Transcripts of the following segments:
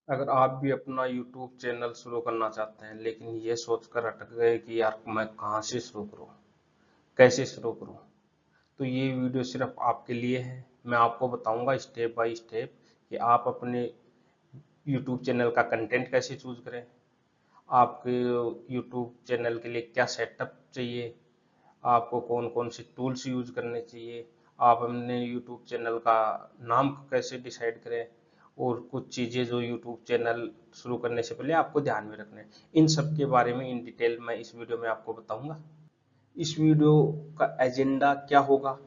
अगर आप भी अपना YouTube चैनल शुरू करना चाहते हैं लेकिन ये सोचकर अटक गए कि यार मैं कहाँ से शुरू करूँ, कैसे शुरू करूँ, तो ये वीडियो सिर्फ आपके लिए है। मैं आपको बताऊंगा स्टेप बाय स्टेप कि आप अपने YouTube चैनल का कंटेंट कैसे चूज करें, आपके YouTube चैनल के लिए क्या सेटअप चाहिए, आपको कौन कौन से टूल्स यूज करने चाहिए, आप अपने यूट्यूब चैनल का नाम कैसे डिसाइड करें, और कुछ चीज़ें जो यूट्यूब चैनल शुरू करने से पहले आपको ध्यान में रखना है। इन सब के बारे में इन डिटेल मैं इस वीडियो में आपको बताऊंगा। इस वीडियो का एजेंडा क्या होगा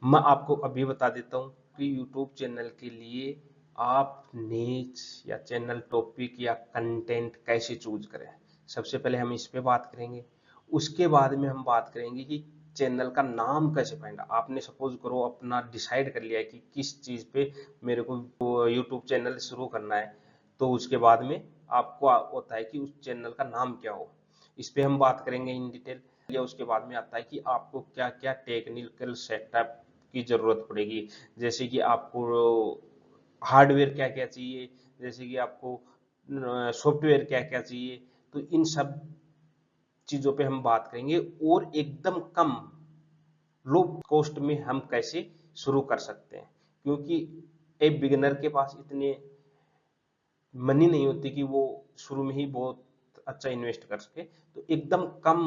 मैं आपको अभी बता देता हूँ कि यूट्यूब चैनल के लिए आप नीच या चैनल टॉपिक या कंटेंट कैसे चूज करें। सबसे पहले हम इस पे बात करेंगे, उसके बाद में हम बात करेंगे कि चैनल का नाम कैसे पाएंगे। आपने सपोज करो अपना डिसाइड कर लिया है कि किस चीज पे मेरे को यूट्यूब चैनल शुरू करना है, तो उसके बाद में आपको होता है कि उस चैनल का नाम क्या हो। इस पे हम बात करेंगे इन डिटेल। या उसके बाद में आता है कि आपको क्या क्या टेक्निकल सेटअप की जरूरत पड़ेगी, जैसे कि आपको हार्डवेयर क्या क्या चाहिए, जैसे कि आपको सॉफ्टवेयर क्या क्या चाहिए। तो इन सब चीजों पे हम बात करेंगे, और एकदम कम लो कॉस्ट में हम कैसे शुरू कर सकते हैं, क्योंकि एक बिगिनर के पास इतने मनी नहीं होती कि वो शुरू में ही बहुत अच्छा इन्वेस्ट कर सके। तो एकदम कम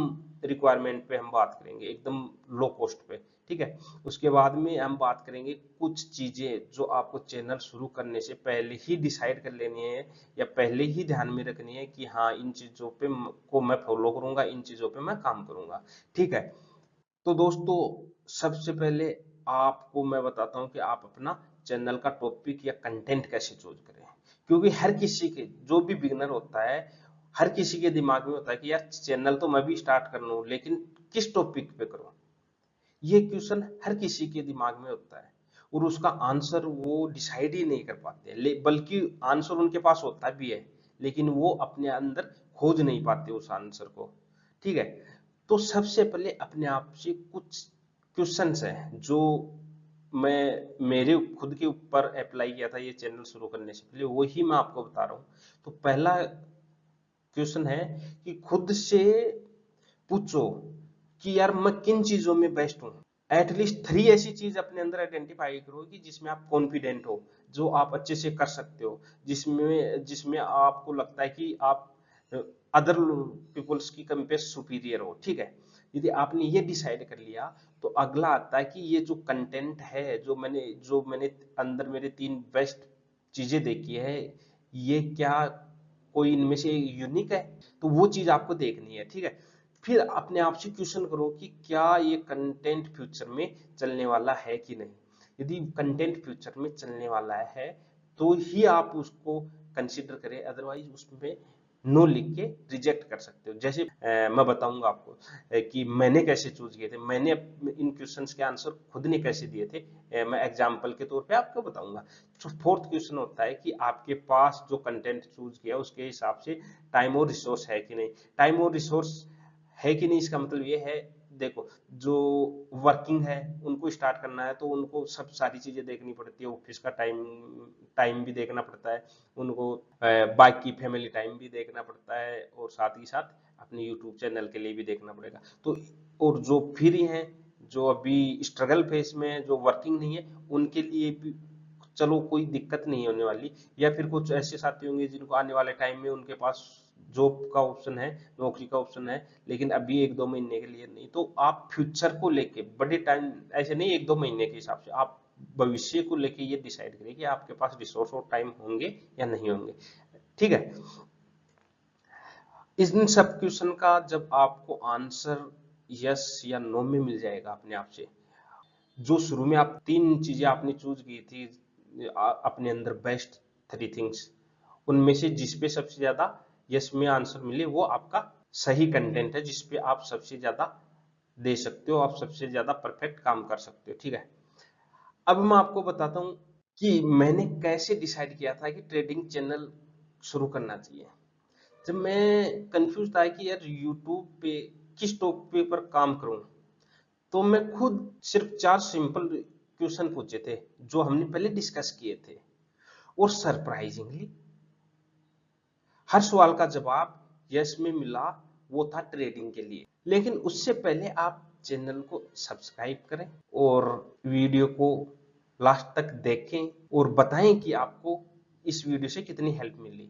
रिक्वायरमेंट पे हम बात करेंगे, एकदम लो कॉस्ट पे। ठीक है। उसके बाद में हम बात करेंगे कुछ चीजें जो आपको चैनल शुरू करने से पहले ही डिसाइड कर लेनी है, या पहले ही ध्यान में रखनी है कि हाँ इन चीजों पे को मैं फॉलो करूंगा, इन चीजों पे मैं काम करूंगा। ठीक है। तो दोस्तों, सबसे पहले आपको मैं बताता हूँ कि आप अपना चैनल का टॉपिक या कंटेंट कैसे चूज करें। क्योंकि हर किसी के जो भी बिगनर होता है, हर किसी के दिमाग में होता है कि यार चैनल तो मैं भी स्टार्ट कर लूं लेकिन किस टॉपिक पे करूं। ये क्वेश्चन हर किसी के दिमाग में होता है, और उसका आंसर वो डिसाइड ही नहीं कर पाते, बल्कि आंसर उनके पास होता भी है लेकिन वो अपने अंदर खोज नहीं पाते उस आंसर को। ठीक है। तो सबसे पहले अपने आप से कुछ क्वेश्चंस हैं जो मैं मेरे खुद के ऊपर अप्लाई किया था ये चैनल शुरू करने से पहले, वही मैं आपको बता रहा हूँ। तो पहला क्वेश्चन है कि खुद से पूछो कि यार मैं किन चीजों में बेस्ट हूँ। एटलीस्ट 3 ऐसी चीज अपने अंदर आइडेंटिफाई करो कि जिसमें आप कॉन्फिडेंट हो, जो आप अच्छे से कर सकते हो, जिसमें जिसमें आपको लगता है कि आप अदर पीपल्स की कंपेयर सुपीरियर हो। ठीक है। यदि आपने ये डिसाइड कर लिया, तो अगला आता है कि ये जो कंटेंट है, जो मैंने अंदर मेरे 3 बेस्ट चीजें देखी है, ये क्या कोई इनमें से यूनिक है। तो वो चीज आपको देखनी है। ठीक है। फिर अपने आप से क्वेश्चन करो कि क्या ये कंटेंट फ्यूचर में चलने वाला है कि नहीं। यदि कंटेंट फ्यूचर में चलने वाला है तो ही आप उसको कंसिडर करें, अदरवाइज उसमें नो लिख के रिजेक्ट कर सकते हो। जैसे मैं बताऊंगा आपको कि मैंने कैसे चूज किए थे, मैंने इन क्वेश्चंस के आंसर खुद ने कैसे दिए थे। मैं एग्जांपल के तौर पे आपको बताऊंगा। तो फोर्थ क्वेश्चन होता है कि आपके पास जो कंटेंट चूज किया उसके हिसाब से टाइम और रिसोर्स है कि नहीं। टाइम और रिसोर्स है कि नहीं इसका मतलब ये है, देखो जो वर्किंग है उनको स्टार्ट करना है तो उनको सब सारी चीजें देखनी पड़ती है, ऑफिस का टाइम टाइम भी देखना पड़ता है उनको, बाकी फैमिली टाइम भी देखना पड़ता है, और साथ ही साथ अपने यूट्यूब चैनल के लिए भी देखना पड़ेगा। तो और जो फ्री हैं, जो अभी स्ट्रगल फेस में है, जो वर्किंग नहीं है, उनके लिए भी चलो कोई दिक्कत नहीं होने वाली। या फिर कुछ ऐसे साथी होंगे जिनको आने वाले टाइम में उनके पास जॉब का ऑप्शन है, नौकरी का ऑप्शन है, लेकिन अभी 1-2 महीने के लिए नहीं। तो आप फ्यूचर को लेके बड़े टाइम, ऐसे नहीं 1-2 महीने के हिसाब से, आप भविष्य को लेके ये डिसाइड करें कि आपके पास रिसोर्स और टाइम होंगे या नहीं होंगे। ठीक है। इन सब क्वेश्चन का जब आपको आंसर यस या नो में मिल जाएगा अपने आप से, जो शुरू में आप 3 चीजें आपने चूज की थी अपने अंदर बेस्ट 3 थिंग्स, उनमें से जिस पे सबसे ज्यादा यस में आंसर मिले वो आपका सही कंटेंट है, जिस पे आप सबसे ज्यादा दे सकते हो, आप सबसे ज्यादा परफेक्ट काम कर सकते हो। ठीक है। अब मैं आपको बताता हूँ कि मैंने कैसे डिसाइड किया था कि ट्रेडिंग चैनल शुरू करना चाहिए। जब मैं कंफ्यूज था कि यार यूट्यूब पे किस टॉपिक पर काम करूं, तो मैं खुद सिर्फ 4 सिंपल क्वेश्चन पूछे थे जो हमने पहले डिस्कस किए थे, और सरप्राइजिंगली हर सवाल का जवाब यस में मिला, वो था ट्रेडिंग के लिए। लेकिन उससे पहले आप चैनल को सब्सक्राइब करें और वीडियो को लास्ट तक देखें और बताएं कि आपको इस वीडियो से कितनी हेल्प मिली।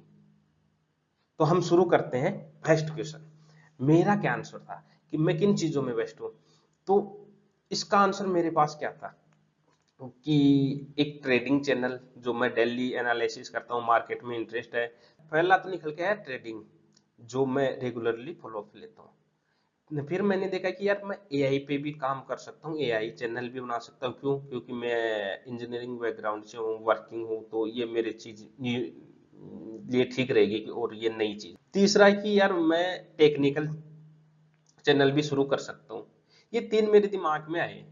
तो हम शुरू करते हैं। फर्स्ट क्वेश्चन, मेरा क्या आंसर था कि मैं किन चीजों में बेस्ट हूं। तो इसका आंसर मेरे पास क्या था कि एक ट्रेडिंग चैनल जो मैं डेली एनालिसिस करता हूँ, मार्केट में इंटरेस्ट है। पहला तो निकल के आया ट्रेडिंग, जो मैं रेगुलरली फॉलो अप लेता हूँ। फिर मैंने देखा कि यार मैं एआई पे भी काम कर सकता हूँ, एआई चैनल भी बना सकता हूँ। क्यों? क्योंकि मैं इंजीनियरिंग बैकग्राउंड से हूँ, वर्किंग हूँ, तो ये मेरे चीज ये ठीक रहेगी और ये नई चीज। तीसरा है कि यार मैं टेक्निकल चैनल भी शुरू कर सकता हूँ। ये तीन मेरे दिमाग में आए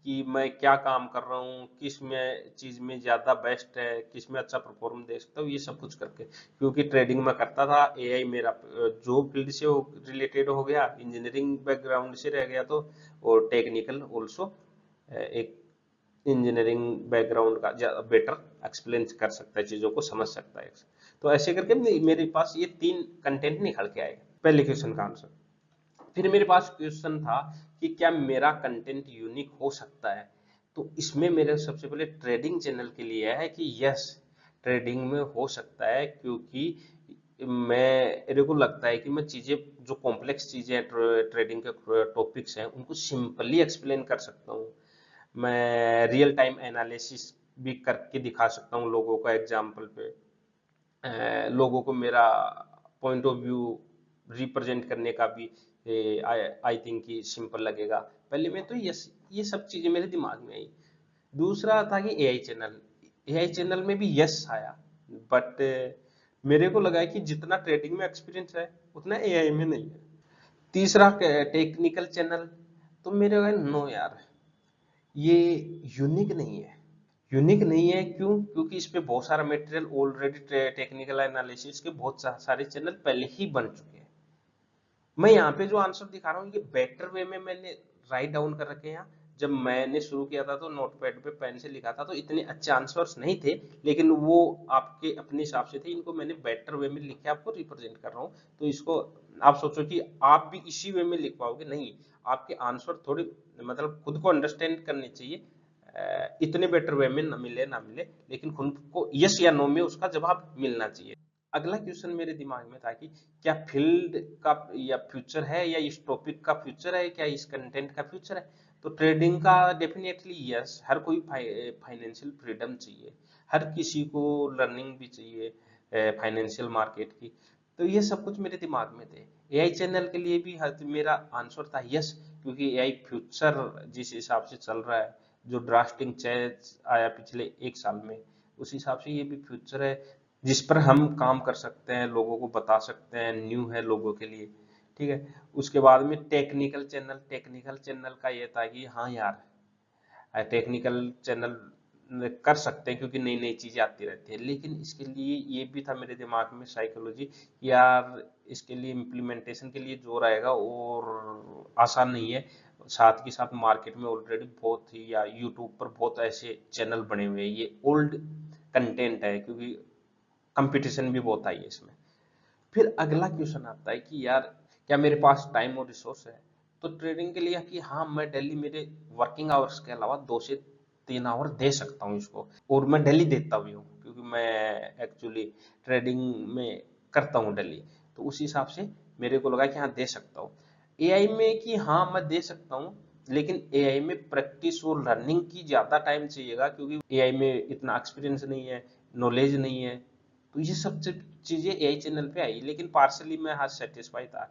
कि मैं क्या काम कर रहा हूँ, किस में चीज में ज्यादा बेस्ट है, किस में अच्छा परफॉर्म दे सकता हूँ, ये सब कुछ करके। क्योंकि ट्रेडिंग में करता था, एआई मेरा जो फील्ड से रिलेटेड हो गया, इंजीनियरिंग बैकग्राउंड से रह गया, तो और टेक्निकल ऑल्सो एक इंजीनियरिंग बैकग्राउंड का ज्यादा बेटर एक्सप्लेन कर सकता है, चीजों को समझ सकता है। तो ऐसे करके मेरे पास ये तीन कंटेंट निकल के आए, पहले क्वेश्चन का आंसर। फिर मेरे पास क्वेश्चन था कि क्या मेरा कंटेंट यूनिक हो सकता है। तो इसमें मेरे सबसे पहले ट्रेडिंग चैनल के लिए है कि यस, ट्रेडिंग में हो सकता है। क्योंकि मेरे को लगता है कि मैं चीजें जो कॉम्प्लेक्स चीजें हैं, ट्रेडिंग के टॉपिक्स हैं, उनको सिंपली एक्सप्लेन कर सकता हूँ। मैं रियल टाइम एनालिसिस भी करके दिखा सकता हूँ लोगों का एग्जाम्पल पे। लोगों को मेरा पॉइंट ऑफ व्यू रिप्रेजेंट करने का भी आई थिंक कि सिंपल लगेगा। पहले में तो ये सब चीजें मेरे दिमाग में आई। दूसरा था कि एआई चैनल, एआई चैनल में भी यस आया, बट मेरे को लगा कि जितना ट्रेडिंग में एक्सपीरियंस है उतना एआई में नहीं है। तीसरा टेक्निकल चैनल, तो मेरे नो यार, ये यूनिक नहीं है। यूनिक नहीं है क्यों? क्योंकि इस पे बहुत सारा मटेरियल ऑलरेडी, टेक्निकल एनालिसिस के बहुत सारे चैनल पहले ही बन चुके हैं। मैं यहाँ पे जो आंसर दिखा रहा हूँ ये बेटर वे में मैंने राइट डाउन कर रखे हैं यहाँ। जब मैंने शुरू किया था तो नोटपैड पे पेन से लिखा था, तो इतने अच्छे आंसर्स नहीं थे, लेकिन वो आपके अपने हिसाब से थे। इनको मैंने बेटर वे में लिख के आपको रिप्रेजेंट कर रहा हूँ। तो इसको आप सोचो कि आप भी इसी वे में लिख पाओगे, नहीं। आपके आंसर थोड़े मतलब खुद को अंडरस्टैंड करने चाहिए। इतने बेटर वे में ना मिले, लेकिन खुद को यस या नो में उसका जवाब मिलना चाहिए। अगला क्वेश्चन मेरे दिमाग में था कि क्या फील्ड का या फ्यूचर है, या इस टॉपिक का फ्यूचर है, क्या इस कंटेंट का फ्यूचर है। तो ट्रेडिंग का डेफिनेटली यस, हर कोई फाइनेंशियल फ्रीडम चाहिए, हर किसी को लर्निंग भी चाहिए फाइनेंशियल मार्केट की। तो ये सब कुछ मेरे दिमाग में थे। एआई चैनल के लिए भी मेरा आंसर था यस, क्योंकि एआई फ्यूचर जिस हिसाब से चल रहा है, जो ड्रास्टिंग चेंज आया पिछले एक साल में, उस हिसाब से ये भी फ्यूचर है जिस पर हम काम कर सकते हैं, लोगों को बता सकते हैं, न्यू है लोगों के लिए। ठीक है। उसके बाद में टेक्निकल चैनल, टेक्निकल चैनल का ये था कि हाँ यार, टेक्निकल चैनल कर सकते हैं क्योंकि नई नई चीजें आती रहती है। लेकिन इसके लिए ये भी था मेरे दिमाग में साइकोलॉजी, यार इसके लिए इम्प्लीमेंटेशन के लिए जोर आएगा और आसान नहीं है। साथ के साथ मार्केट में ऑलरेडी बहुत ही, या यूट्यूब पर बहुत ऐसे चैनल बने हुए हैं, ये ओल्ड कंटेंट है क्योंकि कंपटीशन भी बहुत आई है इसमें। फिर अगला क्वेश्चन आता है कि यार क्या मेरे पास टाइम और रिसोर्स है। तो ट्रेडिंग के लिए कि हाँ, मैं डेली मेरे वर्किंग आवर्स के अलावा 2 से 3 आवर दे सकता हूँ इसको, और मैं डेली देता भी हूँ क्योंकि मैं एक्चुअली ट्रेडिंग में करता हूँ डेली। तो उस हिसाब से मेरे को लगा कि हाँ, दे सकता हूँ। एआई में कि हाँ, मैं दे सकता हूँ, लेकिन एआई में प्रैक्टिस और लर्निंग की ज्यादा टाइम चाहिएगा, क्योंकि एआई में इतना एक्सपीरियंस नहीं है, नॉलेज नहीं है। तो ये सब चीजें एआई चैनल पे आई, लेकिन पार्सली मैं आज सेटिस्फाई था।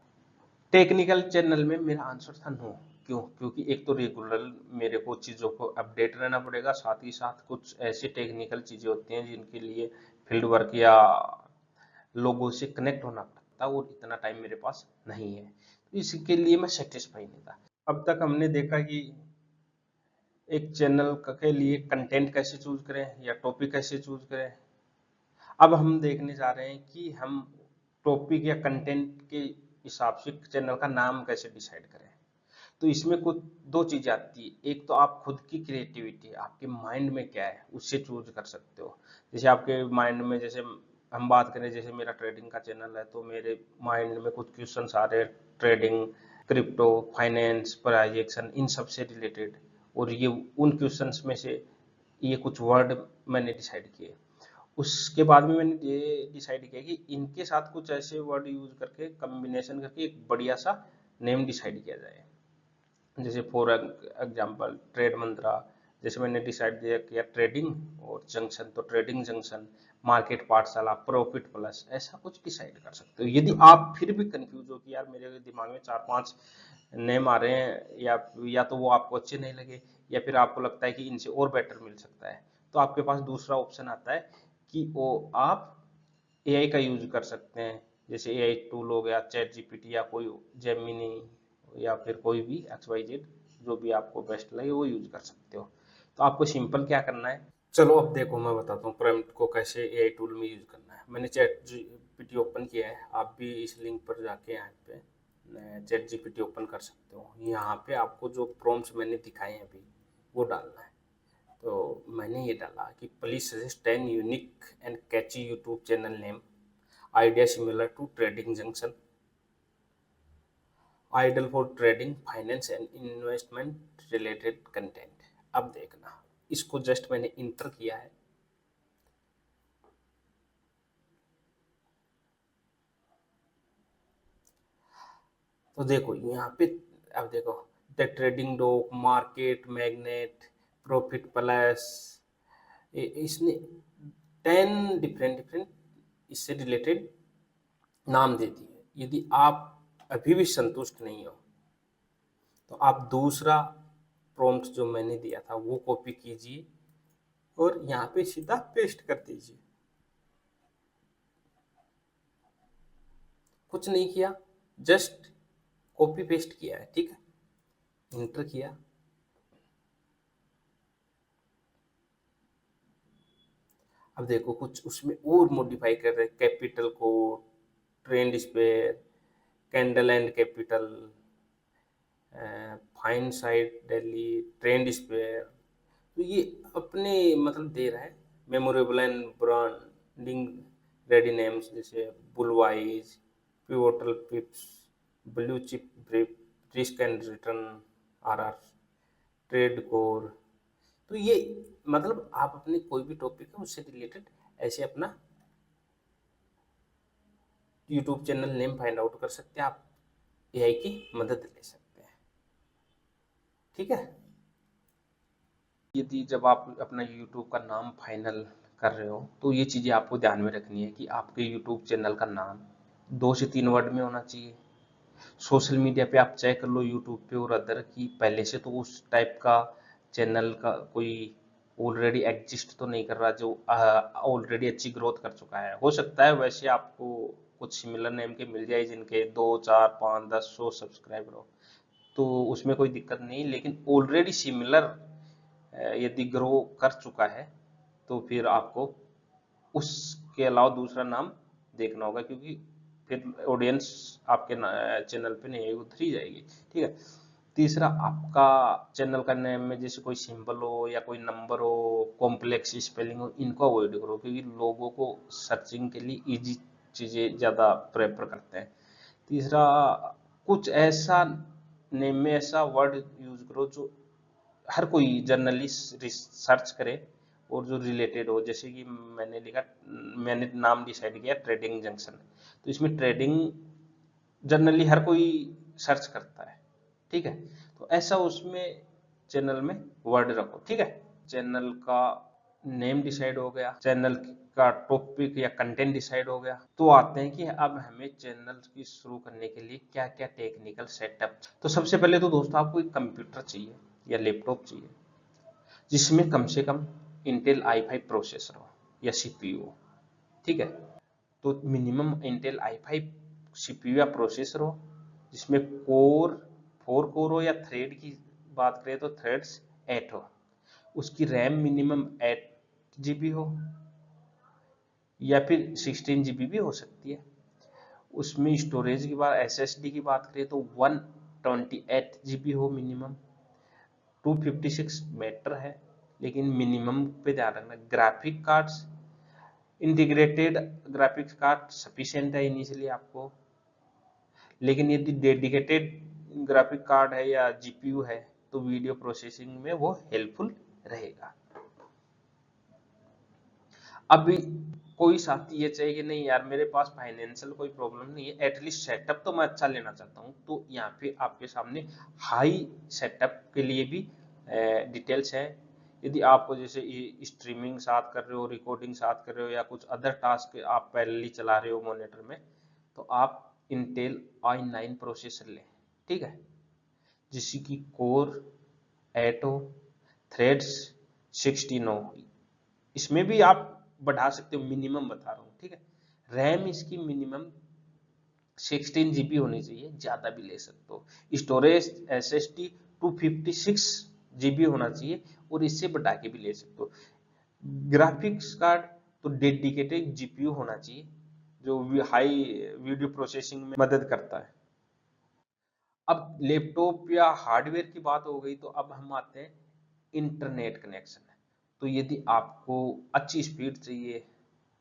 टेक्निकल चैनल में मेरा आंसर था नो। क्यों? क्योंकि एक तो रेगुलर मेरे को चीजों को अपडेट रहना पड़ेगा, साथ ही साथ कुछ ऐसी टेक्निकल चीजें होती हैं जिनके लिए फील्ड वर्क या लोगों से कनेक्ट होना पड़ता है, और इतना टाइम मेरे पास नहीं है। तो इसके लिए मैं सेटिस्फाई नहीं था। अब तक हमने देखा कि एक चैनल के लिए कंटेंट कैसे चूज करें या टॉपिक कैसे चूज करें। अब हम देखने जा रहे हैं कि हम टॉपिक या कंटेंट के हिसाब से चैनल का नाम कैसे डिसाइड करें। तो इसमें कुछ दो चीजें आती है। एक तो आप खुद की क्रिएटिविटी, आपके माइंड में क्या है उससे चूज कर सकते हो। जैसे आपके माइंड में, जैसे हम बात करें, जैसे मेरा ट्रेडिंग का चैनल है तो मेरे माइंड में कुछ क्वेश्चंस आ रहे हैं trading, crypto, finance, price action, इन सब से रिलेटेड, और ये उन क्वेश्चंस में से ये कुछ वर्ड मैंने डिसाइड किए। उसके बाद में मैंने ये डिसाइड किया कि इनके साथ कुछ ऐसे वर्ड यूज करके कॉम्बिनेशन करके एक बढ़िया सा नेम डिसाइड किया जाए। जैसे फॉर एग्जांपल ट्रेड मंत्रा, जैसे मैंने डिसाइड किया ट्रेडिंग और जंक्शन, तो ट्रेडिंग जंक्शन, मार्केट पाठशाला, प्रॉफिट प्लस, ऐसा कुछ डिसाइड कर सकते हो। यदि आप फिर भी कंफ्यूज हो कि यार मेरे दिमाग में 4-5 नेम आ रहे हैं, या तो वो आपको अच्छे नहीं लगे, या फिर आपको लगता है कि इनसे और बेटर मिल सकता है, तो आपके पास दूसरा ऑप्शन आता है कि वो आप एआई का यूज कर सकते हैं। जैसे एआई टूल हो गया, चैट जीपीटी या कोई जेमिनी, या फिर कोई भी XYZ, जो भी आपको बेस्ट लगे वो यूज कर सकते हो। तो आपको सिंपल क्या करना है, चलो अब देखो मैं बताता हूँ प्रॉम्प्ट को कैसे एआई टूल में यूज करना है। मैंने चैट जीपीटी ओपन किया है, आप भी इस लिंक पर जाके यहाँ पे चैट जीपीटी ओपन कर सकते हो। यहाँ पे आपको जो प्रॉम्प्ट्स मैंने दिखाए हैं अभी वो डालना है। तो मैंने ये डाला कि please suggest 10 unique and catchy YouTube channel name idea similar to trading junction, ideal for trading, finance and investment related content। अब देखना, इसको जस्ट मैंने इंटर किया है, तो देखो यहाँ पे, अब देखो the trading dog, market magnet, profit plus, इसने 10 डिफरेंट डिफरेंट इससे रिलेटेड नाम दे दिए। यदि आप अभी भी संतुष्ट नहीं हो तो आप दूसरा प्रॉम्प्ट जो मैंने दिया था वो कॉपी कीजिए और यहाँ पे सीधा पेस्ट कर दीजिए। कुछ नहीं किया, जस्ट कॉपी पेस्ट किया है, ठीक है, इंटर किया। अब देखो कुछ उसमें और मॉडिफाई कर रहे हैं, कैपिटल को, trend sphere, candle and capital, fine side Delhi, trend sphere, तो ये अपने मतलब दे रहा है। Memorable and branding ready names जैसे bullwise, pivotal pips, blue chip ब्रिप, risk and return, RR, trade core. तो ये मतलब आप अपने कोई भी टॉपिक है उससे रिलेटेड ऐसे अपना YouTube channel name find out कर सकते हैं, आप एआई की मदद ले सकते हैं, ठीक है। यदि जब आप अपना यूट्यूब का नाम फाइनल कर रहे हो तो ये चीज़ें आपको ध्यान में रखनी है कि आपके यूट्यूब चैनल का नाम 2 से 3 वर्ड में होना चाहिए। सोशल मीडिया पे आप चेक कर लो यूट्यूब पे और अदर की, पहले से तो उस टाइप का चैनल का कोई ऑलरेडी एग्जिस्ट तो नहीं कर रहा जो ऑलरेडी अच्छी ग्रोथ कर चुका है। हो सकता है वैसे आपको कुछ सिमिलर नेम के मिल जाए जिनके 2, 4, 5, 10, 100 सब्सक्राइबर हो, तो उसमें कोई दिक्कत नहीं, लेकिन ऑलरेडी सिमिलर यदि ग्रो कर चुका है तो फिर आपको उसके अलावा दूसरा नाम देखना होगा, क्योंकि फिर ऑडियंस आपके चैनल पे नहीं उतरी जाएगी, ठीक है। तीसरा, आपका चैनल का नेम में जैसे कोई सिंबल हो या कोई नंबर हो, कॉम्प्लेक्स स्पेलिंग हो, इनको अवॉइड करो, क्योंकि लोगों को सर्चिंग के लिए इजी चीज़ें ज़्यादा प्रेफर करते हैं। तीसरा, कुछ ऐसा नेम में ऐसा वर्ड यूज करो जो हर कोई जर्नलिस्ट रिसर्च करे और जो रिलेटेड हो। जैसे कि मैंने नाम डिसाइड किया ट्रेडिंग जंक्शन, तो इसमें ट्रेडिंग जनरली हर कोई सर्च करता है, ठीक है। तो ऐसा उसमें चैनल में वर्ड रखो, ठीक है। चैनल का नेम डिसाइड हो गया, चैनल का टॉपिक या कंटेंट डिसाइड हो गया, तो आते हैं कि अब हमें चैनल की शुरू करने के लिए क्या क्या टेक्निकल सेटअप। तो सबसे पहले तो दोस्तों आपको एक कंप्यूटर चाहिए या लैपटॉप चाहिए जिसमें कम से कम इंटेल i5 प्रोसेसर हो या सीपीयू हो, ठीक है। तो मिनिमम इंटेल i5 सीपीयू या प्रोसेसर हो जिसमें कोर 4 कोर हो, या थ्रेड की बात करें तो थ्रेड्स 8 हो। उसकी रैम मिनिमम 8 GB हो या फिर 16 GB भी हो सकती है। उसमें स्टोरेज की बात, SSD की बात करें तो 128 GB हो मिनिमम। 256 मैटर है, लेकिन मिनिमम पे ध्यान रखना। Graphic cards integrated graphics card sufficient है इनिशियली आपको, लेकिन यदि डेडिकेटेड ग्राफिक कार्ड है या जीपीयू है तो वीडियो प्रोसेसिंग में वो हेल्पफुल रहेगा। अब कोई साथी ये चाहिए कि नहीं यार मेरे पास फाइनेंशियल कोई प्रॉब्लम नहीं है, एटलीस्ट सेटअप तो मैं अच्छा लेना चाहता हूँ, तो यहाँ पे आपके सामने हाई सेटअप के लिए भी डिटेल्स है। यदि आपको जैसे स्ट्रीमिंग साथ कर रहे हो, रिकॉर्डिंग साथ कर रहे हो, या कुछ अदर टास्क आप पैरेलली चला रहे हो मॉनिटर में, तो आप इंटेल i9 प्रोसेसर लें, ठीक है, जिसकी कोर 8 हो, थ्रेड्स 16 हो। इसमें भी आप बढ़ा सकते हो, मिनिमम बता रहा हूँ, ठीक है। रैम इसकी मिनिमम 16 जीबी होनी चाहिए, ज्यादा भी ले सकते हो। स्टोरेज एसएसडी 256 जीबी होना चाहिए, और इससे बढ़ा के भी ले सकते हो। ग्राफिक्स कार्ड तो डेडिकेटेड जीपीयू होना चाहिए, जो हाई वीडियो प्रोसेसिंग में मदद करता है। अब लैपटॉप या हार्डवेयर की बात हो गई, तो अब हम आते हैं इंटरनेट कनेक्शन। तो यदि आपको अच्छी स्पीड चाहिए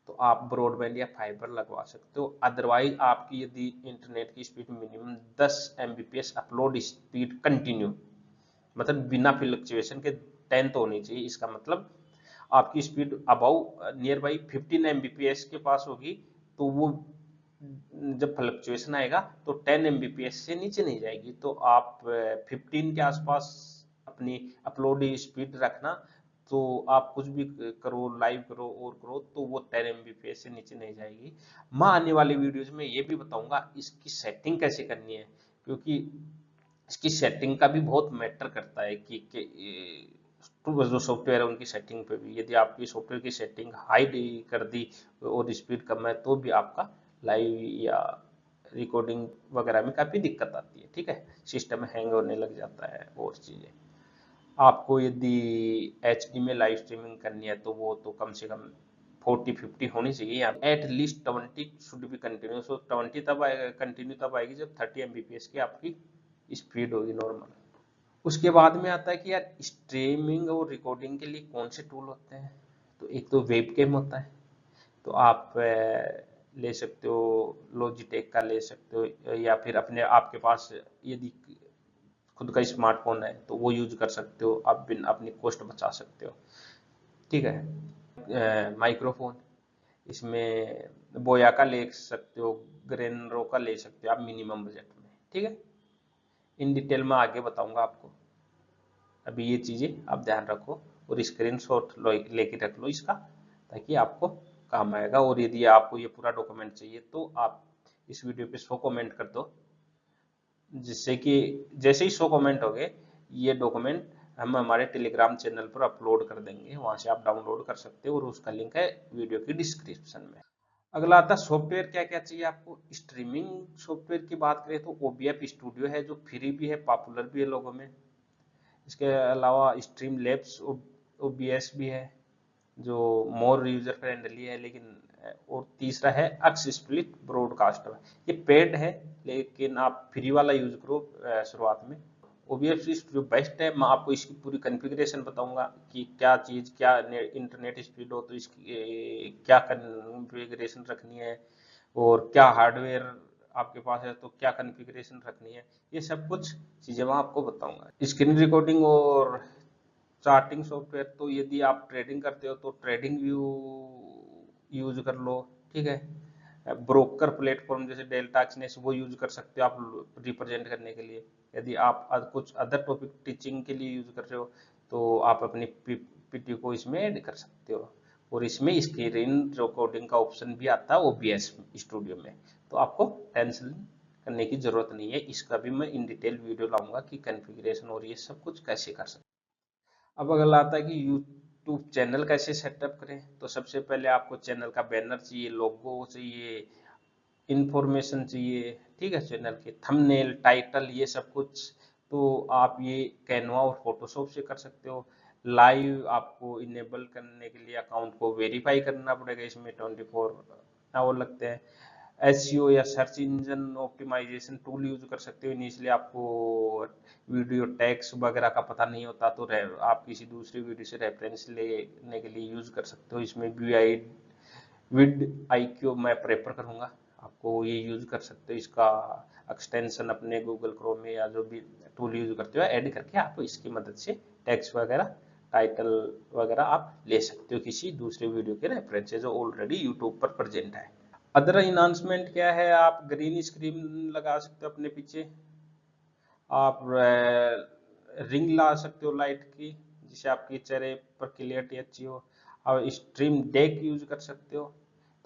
तो आप ब्रॉडबैंड या फाइबर लगवा सकते हो। अदरवाइज आपकी यदि इंटरनेट की speed minimum 10 Mbps upload speed continue, मतलब बिना फ्लक्चुएशन के 10 तो होनी चाहिए, इसका मतलब आपकी speed about nearby 15 Mbps के पास होगी, तो वो जब फ्लक्चुएशन आएगा तो 10 Mbps से नीचे नहीं जाएगी। तो आप 15 के आसपास अपनी अपलोड स्पीड रखना, तो आप कुछ भी करो, लाइव करो और करो, तो वो 10 Mbps से नीचे नहीं जाएगी। मैं आने वाली वीडियोज में ये भी बताऊंगा इसकी सेटिंग कैसे करनी है, क्योंकि इसकी सेटिंग का भी बहुत मैटर करता है कि जो सॉफ्टवेयर है उनकी सेटिंग पे भी। यदि आपकी सॉफ्टवेयर की सेटिंग हाई कर दी और स्पीड कम है, तो भी आपका लाइव या रिकॉर्डिंग वगैरह में काफ़ी दिक्कत आती है, ठीक है, सिस्टम हैंग होने लग जाता है और चीज़ें। आपको यदि एचडी में लाइव स्ट्रीमिंग करनी है तो वो तो कम से कम 40-50 होनी चाहिए, at least 20 should be continue. So 20 तब आएगा, कंटिन्यू तब आएगी जब 30 Mbps की आपकी स्पीड होगी नॉर्मल। उसके बाद में आता है कि यार स्ट्रीमिंग और रिकॉर्डिंग के लिए कौन से टूल होते हैं। तो एक तो वेबकैम होता है, तो आप ले सकते हो, लॉजिटेक का ले सकते हो, या फिर अपने आपके पास यदि खुद का स्मार्टफोन है तो वो यूज कर सकते हो, आप बिन अपनी कॉस्ट बचा सकते हो, ठीक है। माइक्रोफोन, इसमें बोया का ले सकते हो, ग्रेनरो का ले सकते हो आप मिनिमम बजट में, ठीक है। इन डिटेल में आगे बताऊंगा आपको, अभी ये चीजें आप ध्यान रखो और स्क्रीनशॉट लेके रख लो इसका, ताकि आपको काम आएगा। और यदि आपको ये पूरा डॉक्यूमेंट चाहिए तो आप इस वीडियो पे 100 कमेंट कर दो, जिससे कि जैसे ही 100 कमेंट हो गए, ये डॉक्यूमेंट हम हमारे टेलीग्राम चैनल पर अपलोड कर देंगे, वहां से आप डाउनलोड कर सकते हो, और उसका लिंक है वीडियो की डिस्क्रिप्शन में। अगला आता है सॉफ्टवेयर क्या क्या चाहिए आपको। स्ट्रीमिंग सॉफ्टवेयर की बात करें तो OBF स्टूडियो है, जो फ्री भी है, पॉपुलर भी है लोगों में। इसके अलावा स्ट्रीम लैब्स OBS भी है, जो मोर यूजर फ्रेंडली है, लेकिन और तीसरा है अक्स स्प्लिट ब्रॉडकास्टर। ये पेड है, लेकिन आप फ्री वाला यूज करो शुरुआत में। OBS जो बेस्ट है, मैं आपको इसकी पूरी कॉन्फ़िगरेशन बताऊंगा कि क्या चीज़, क्या इंटरनेट स्पीड हो तो इसकी क्या कॉन्फ़िगरेशन रखनी है, और क्या हार्डवेयर आपके पास है तो क्या कॉन्फ़िगरेशन रखनी है, ये सब कुछ चीज़ें मैं आपको बताऊंगा। स्क्रीन रिकॉर्डिंग और चार्टिंग सॉफ्टवेयर, तो यदि आप ट्रेडिंग करते हो तो ट्रेडिंग व्यू यूज कर लो, ठीक है। ब्रोकर प्लेटफॉर्म जैसे डेल्टा एक्सनेस वो यूज कर सकते हो आप रिप्रेजेंट करने के लिए। यदि आप कुछ अदर टॉपिक टीचिंग के लिए यूज कर रहे हो तो आप अपनी पीपीटी को इसमें ऐड कर सकते हो। और इसमें स्क्रीन रिकॉर्डिंग का ऑप्शन भी आता है OBS स्टूडियो में, तो आपको टेंशन करने की जरूरत नहीं है। इसका भी मैं इन डिटेल वीडियो लाऊंगा कि कॉन्फ़िगरेशन और ये सब कुछ कैसे कर सकते। अब अगला आता है कि यूट्यूब चैनल कैसे सेटअप करें। तो सबसे पहले आपको चैनल का बैनर चाहिए, लोगो चाहिए, इंफॉर्मेशन चाहिए, ठीक है, चैनल के थंबनेल, टाइटल, ये सब कुछ। तो आप ये कैनवा और फोटोशॉप से कर सकते हो। लाइव आपको इनेबल करने के लिए अकाउंट को वेरीफाई करना पड़ेगा, इसमें 24 आवर लगते हैं। एसईओ या search engine optimization tool use कर सकते हो। इनिशियली आपको वीडियो टैग्स वगैरह का पता नहीं होता, तो आप किसी दूसरी वीडियो से रेफरेंस लेने के लिए यूज कर सकते हो। इसमें विड IQ मैं प्रेफर करूँगा, आपको ये यूज कर सकते हो। इसका एक्सटेंशन अपने गूगल क्रोम में या जो भी टूल यूज करते हो ऐड करके आप इसकी मदद से टेक्स्ट वगैरह, टाइटल वगैरह आप ले सकते हो किसी दूसरे वीडियो के रेफरेंस से जो ऑलरेडी यूट्यूब पर प्रेजेंट है। अदर इन्हांसमेंट क्या है, आप ग्रीन स्क्रीन लगा सकते हो अपने पीछे, आप रिंग ला सकते हो लाइट की जिससे आपके चेहरे पर क्लियरिटी अच्छी हो, और स्ट्रीम डेक यूज कर सकते हो।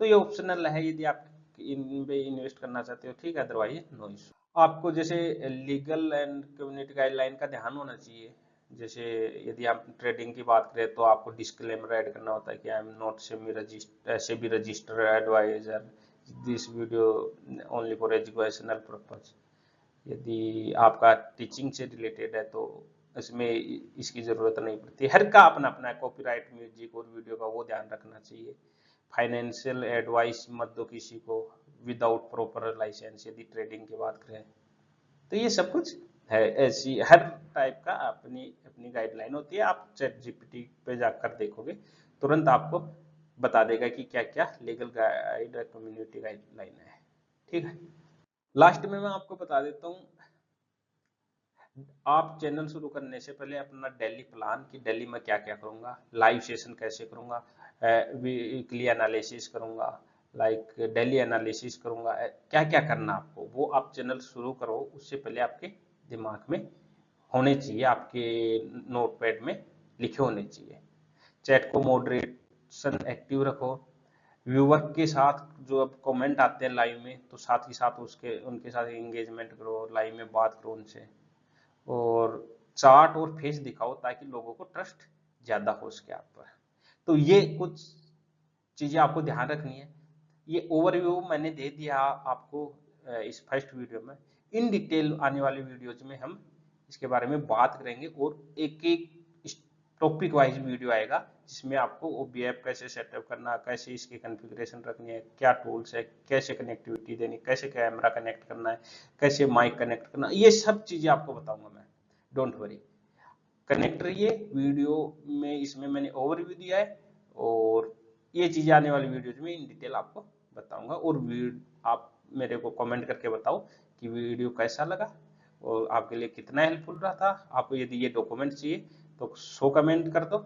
तो ये ऑप्शनल है यदि आप इन पे इन्वेस्ट करना चाहते हो, ठीक है, अदरवाइज नो इशू। आपको जैसे लीगल एंड कम्युनिटी गाइडलाइन का ध्यान होना चाहिए। जैसे यदि आप ट्रेडिंग की बात करें तो आपको डिस्क्लेमर ऐड करना होता है कि I am not SEBI registered advisor, this video only for educational purpose. यदि आपका टीचिंग से रिलेटेड है तो इसमें इसकी जरूरत नहीं पड़ती। हर का अपना अपना कॉपीराइट म्यूजिक और वीडियो का वो ध्यान रखना चाहिए। फाइनेंशियल एडवाइस मत दो किसी को विदाउट प्रॉपर लाइसेंस, यदि ट्रेडिंग की बात करें तो ये सब कुछ है। ऐसी हर टाइप का अपनी अपनी गाइडलाइन होती है। आप चैट जीपीटी पे जाकर देखोगे तुरंत आपको बता देगा कि क्या क्या लीगल गाइड कम्युनिटी गाइडलाइन है, ठीक है। लास्ट में मैं आपको बता देता हूँ, आप चैनल शुरू करने से पहले अपना डेली प्लान कि डेली में क्या क्या करूंगा, लाइव सेशन कैसे करूंगा, वीकली एनालिसिस करूंगा, लाइक डेली एनालिसिस करूंगा, क्या क्या करना आपको, वो आप चैनल शुरू करो उससे पहले आपके दिमाग में होने चाहिए, आपके नोटपैड में लिखे होने चाहिए। चैट को मॉडरेशन एक्टिव रखो। व्यूवर के साथ जो अब कमेंट आते हैं लाइव में तो साथ ही साथ उसके उनके साथ एंगेजमेंट करो, लाइव में बात करो उनसे, और चार्ट और फेस दिखाओ ताकि लोगों को ट्रस्ट ज्यादा हो उसके आप पर। तो ये कुछ चीजें आपको ध्यान रखनी है। ये ओवरव्यू मैंने दे दिया आपको इस फर्स्ट वीडियो में। इन डिटेल आने वाली वीडियोज में हम इसके बारे में बात करेंगे और एक एक टॉपिक वाइज वीडियो आएगा जिसमें आपको OBF कैसे सेटअप करना, कैसे इसकी कॉन्फ़िगरेशन रखनी है, क्या टूल्स है, कैसे कनेक्टिविटी देनी, कैसे कैमरा कनेक्ट करना है, कैसे माइक कनेक्ट करना, ये सब चीजें आपको बताऊंगा मैं। डोंट वरी, कनेक्ट रहिए वीडियो में। इसमें मैंने ओवरव्यू दिया है और ये चीजें आने वाली वीडियोज में इन डिटेल आपको बताऊंगा। और आप मेरे को कमेंट करके बताओ कि वीडियो कैसा लगा और आपके लिए कितना हेल्पफुल रहा था। आपको यदि ये डॉक्यूमेंट चाहिए तो 100 कमेंट कर दो,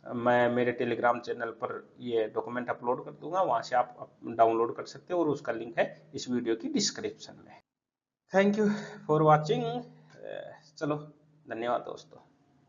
मैं मेरे टेलीग्राम चैनल पर ये डॉक्यूमेंट अपलोड कर दूंगा, वहां से आप डाउनलोड कर सकते हो और उसका लिंक है इस वीडियो की डिस्क्रिप्शन में। Thank you for watching. चलो, धन्यवाद दोस्तों।